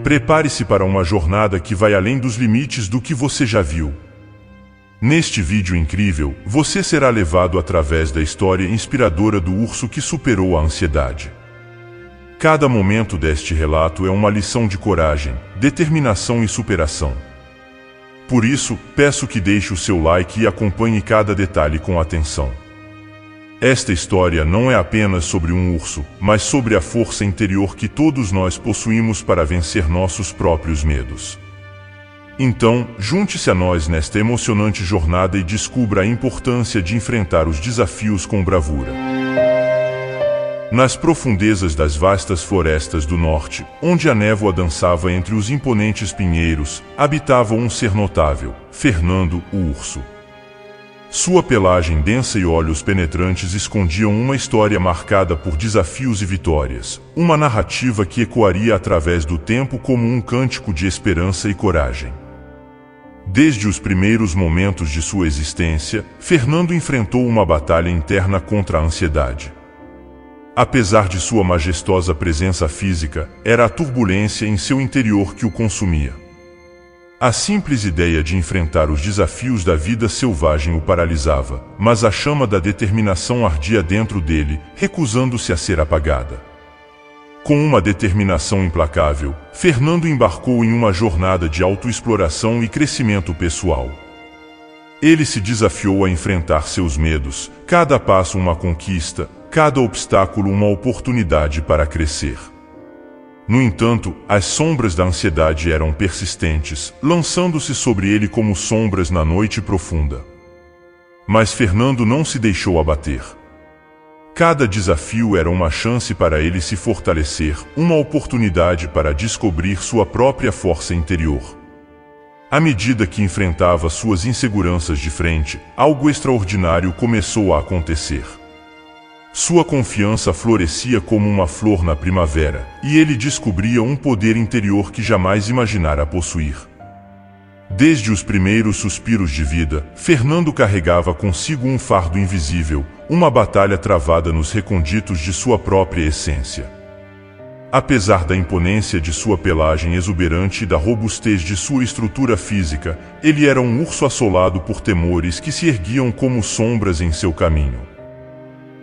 Prepare-se para uma jornada que vai além dos limites do que você já viu. Neste vídeo incrível, você será levado através da história inspiradora do urso que superou a ansiedade. Cada momento deste relato é uma lição de coragem, determinação e superação. Por isso, peço que deixe o seu like e acompanhe cada detalhe com atenção. Esta história não é apenas sobre um urso, mas sobre a força interior que todos nós possuímos para vencer nossos próprios medos. Então, junte-se a nós nesta emocionante jornada e descubra a importância de enfrentar os desafios com bravura. Nas profundezas das vastas florestas do norte, onde a névoa dançava entre os imponentes pinheiros, habitava um ser notável, Fernando, o urso. Sua pelagem densa e olhos penetrantes escondiam uma história marcada por desafios e vitórias, uma narrativa que ecoaria através do tempo como um cântico de esperança e coragem. Desde os primeiros momentos de sua existência, Fernando enfrentou uma batalha interna contra a ansiedade. Apesar de sua majestosa presença física, era a turbulência em seu interior que o consumia. A simples ideia de enfrentar os desafios da vida selvagem o paralisava, mas a chama da determinação ardia dentro dele, recusando-se a ser apagada. Com uma determinação implacável, Fernando embarcou em uma jornada de autoexploração e crescimento pessoal. Ele se desafiou a enfrentar seus medos, cada passo uma conquista, cada obstáculo uma oportunidade para crescer. No entanto, as sombras da ansiedade eram persistentes, lançando-se sobre ele como sombras na noite profunda. Mas Fernando não se deixou abater. Cada desafio era uma chance para ele se fortalecer, uma oportunidade para descobrir sua própria força interior. À medida que enfrentava suas inseguranças de frente, algo extraordinário começou a acontecer. Sua confiança florescia como uma flor na primavera, e ele descobria um poder interior que jamais imaginara possuir. Desde os primeiros suspiros de vida, Fernando carregava consigo um fardo invisível, uma batalha travada nos recônditos de sua própria essência. Apesar da imponência de sua pelagem exuberante e da robustez de sua estrutura física, ele era um urso assolado por temores que se erguiam como sombras em seu caminho.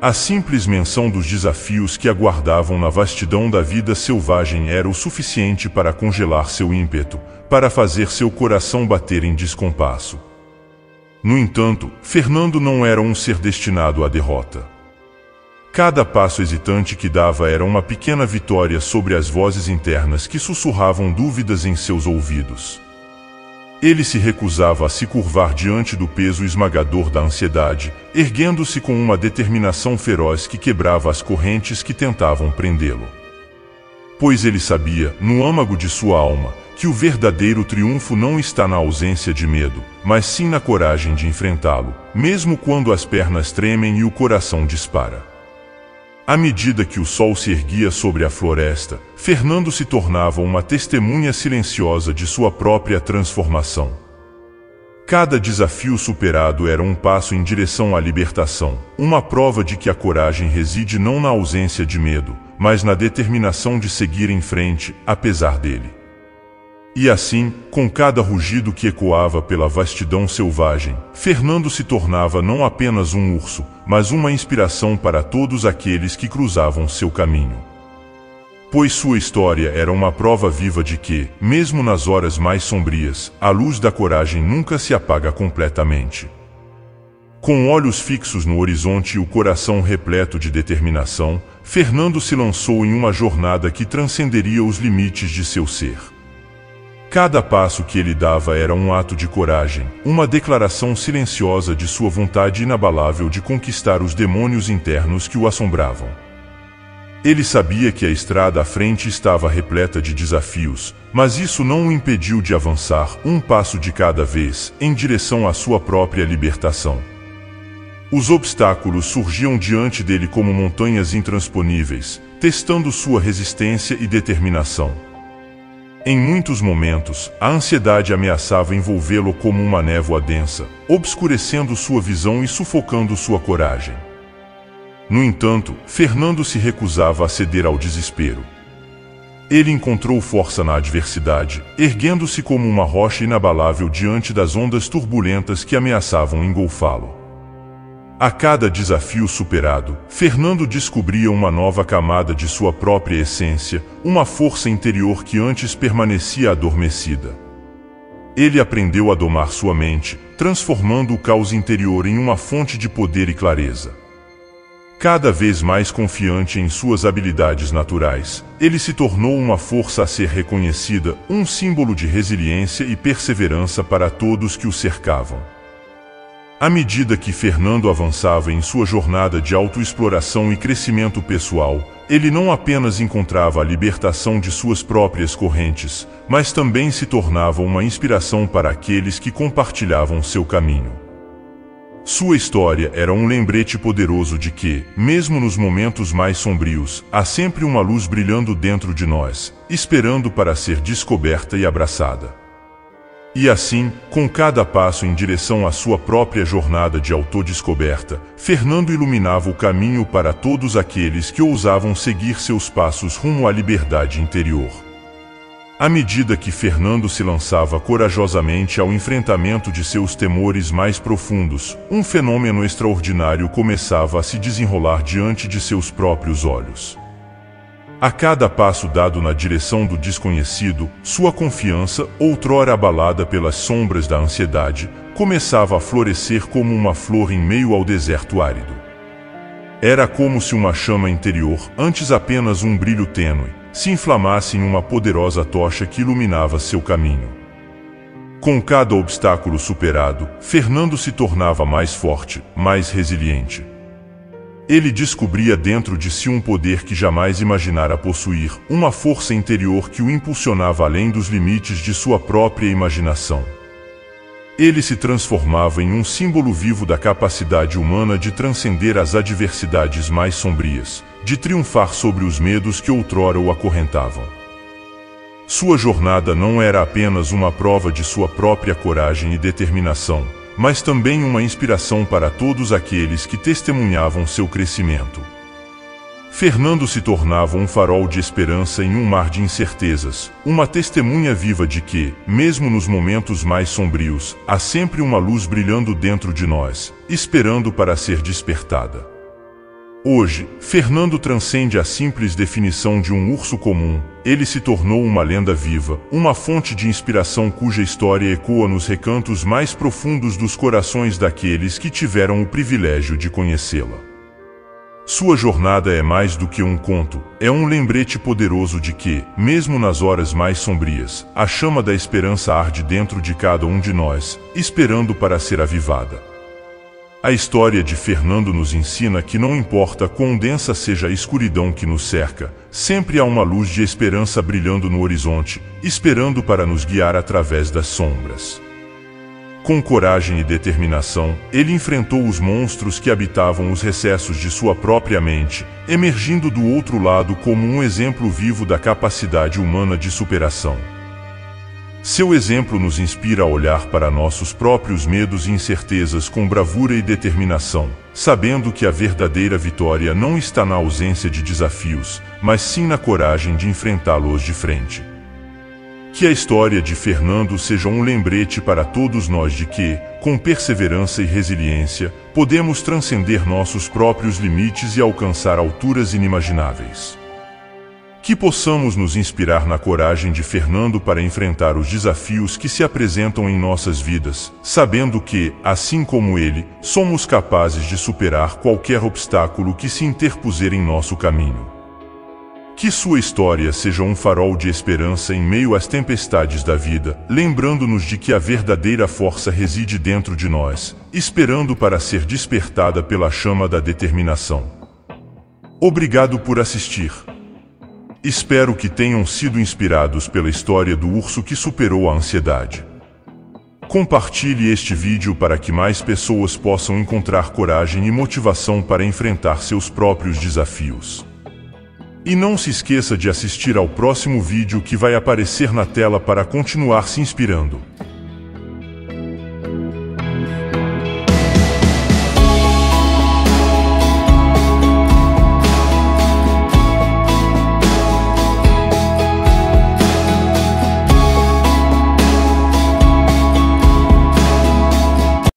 A simples menção dos desafios que aguardavam na vastidão da vida selvagem era o suficiente para congelar seu ímpeto, para fazer seu coração bater em descompasso. No entanto, Fernando não era um ser destinado à derrota. Cada passo hesitante que dava era uma pequena vitória sobre as vozes internas que sussurravam dúvidas em seus ouvidos. Ele se recusava a se curvar diante do peso esmagador da ansiedade, erguendo-se com uma determinação feroz que quebrava as correntes que tentavam prendê-lo. Pois ele sabia, no âmago de sua alma, que o verdadeiro triunfo não está na ausência de medo, mas sim na coragem de enfrentá-lo, mesmo quando as pernas tremem e o coração dispara. À medida que o sol se erguia sobre a floresta, Fernando se tornava uma testemunha silenciosa de sua própria transformação. Cada desafio superado era um passo em direção à libertação, uma prova de que a coragem reside não na ausência de medo, mas na determinação de seguir em frente, apesar dele. E assim, com cada rugido que ecoava pela vastidão selvagem, Fernando se tornava não apenas um urso, mas uma inspiração para todos aqueles que cruzavam seu caminho. Pois sua história era uma prova viva de que, mesmo nas horas mais sombrias, a luz da coragem nunca se apaga completamente. Com olhos fixos no horizonte e o coração repleto de determinação, Fernando se lançou em uma jornada que transcenderia os limites de seu ser. Cada passo que ele dava era um ato de coragem, uma declaração silenciosa de sua vontade inabalável de conquistar os demônios internos que o assombravam. Ele sabia que a estrada à frente estava repleta de desafios, mas isso não o impediu de avançar, um passo de cada vez, em direção à sua própria libertação. Os obstáculos surgiam diante dele como montanhas intransponíveis, testando sua resistência e determinação. Em muitos momentos, a ansiedade ameaçava envolvê-lo como uma névoa densa, obscurecendo sua visão e sufocando sua coragem. No entanto, Fernando se recusava a ceder ao desespero. Ele encontrou força na adversidade, erguendo-se como uma rocha inabalável diante das ondas turbulentas que ameaçavam engolfá-lo. A cada desafio superado, Fernando descobria uma nova camada de sua própria essência, uma força interior que antes permanecia adormecida. Ele aprendeu a domar sua mente, transformando o caos interior em uma fonte de poder e clareza. Cada vez mais confiante em suas habilidades naturais, ele se tornou uma força a ser reconhecida, um símbolo de resiliência e perseverança para todos que o cercavam. À medida que Fernando avançava em sua jornada de autoexploração e crescimento pessoal, ele não apenas encontrava a libertação de suas próprias correntes, mas também se tornava uma inspiração para aqueles que compartilhavam seu caminho. Sua história era um lembrete poderoso de que, mesmo nos momentos mais sombrios, há sempre uma luz brilhando dentro de nós, esperando para ser descoberta e abraçada. E assim, com cada passo em direção à sua própria jornada de autodescoberta, Fernando iluminava o caminho para todos aqueles que ousavam seguir seus passos rumo à liberdade interior. À medida que Fernando se lançava corajosamente ao enfrentamento de seus temores mais profundos, um fenômeno extraordinário começava a se desenrolar diante de seus próprios olhos. A cada passo dado na direção do desconhecido, sua confiança, outrora abalada pelas sombras da ansiedade, começava a florescer como uma flor em meio ao deserto árido. Era como se uma chama interior, antes apenas um brilho tênue, se inflamasse em uma poderosa tocha que iluminava seu caminho. Com cada obstáculo superado, Fernando se tornava mais forte, mais resiliente. Ele descobria dentro de si um poder que jamais imaginara possuir, uma força interior que o impulsionava além dos limites de sua própria imaginação. Ele se transformava em um símbolo vivo da capacidade humana de transcender as adversidades mais sombrias, de triunfar sobre os medos que outrora o acorrentavam. Sua jornada não era apenas uma prova de sua própria coragem e determinação, mas também uma inspiração para todos aqueles que testemunhavam seu crescimento. Fernando se tornava um farol de esperança em um mar de incertezas, uma testemunha viva de que, mesmo nos momentos mais sombrios, há sempre uma luz brilhando dentro de nós, esperando para ser despertada. Hoje, Fernando transcende a simples definição de um urso comum, ele se tornou uma lenda viva, uma fonte de inspiração cuja história ecoa nos recantos mais profundos dos corações daqueles que tiveram o privilégio de conhecê-la. Sua jornada é mais do que um conto, é um lembrete poderoso de que, mesmo nas horas mais sombrias, a chama da esperança arde dentro de cada um de nós, esperando para ser avivada. A história de Fernando nos ensina que não importa quão densa seja a escuridão que nos cerca, sempre há uma luz de esperança brilhando no horizonte, esperando para nos guiar através das sombras. Com coragem e determinação, ele enfrentou os monstros que habitavam os recessos de sua própria mente, emergindo do outro lado como um exemplo vivo da capacidade humana de superação. Seu exemplo nos inspira a olhar para nossos próprios medos e incertezas com bravura e determinação, sabendo que a verdadeira vitória não está na ausência de desafios, mas sim na coragem de enfrentá-los de frente. Que a história de Fernando seja um lembrete para todos nós de que, com perseverança e resiliência, podemos transcender nossos próprios limites e alcançar alturas inimagináveis. Que possamos nos inspirar na coragem de Fernando para enfrentar os desafios que se apresentam em nossas vidas, sabendo que, assim como ele, somos capazes de superar qualquer obstáculo que se interpuser em nosso caminho. Que sua história seja um farol de esperança em meio às tempestades da vida, lembrando-nos de que a verdadeira força reside dentro de nós, esperando para ser despertada pela chama da determinação. Obrigado por assistir. Espero que tenham sido inspirados pela história do urso que superou a ansiedade. Compartilhe este vídeo para que mais pessoas possam encontrar coragem e motivação para enfrentar seus próprios desafios. E não se esqueça de assistir ao próximo vídeo que vai aparecer na tela para continuar se inspirando.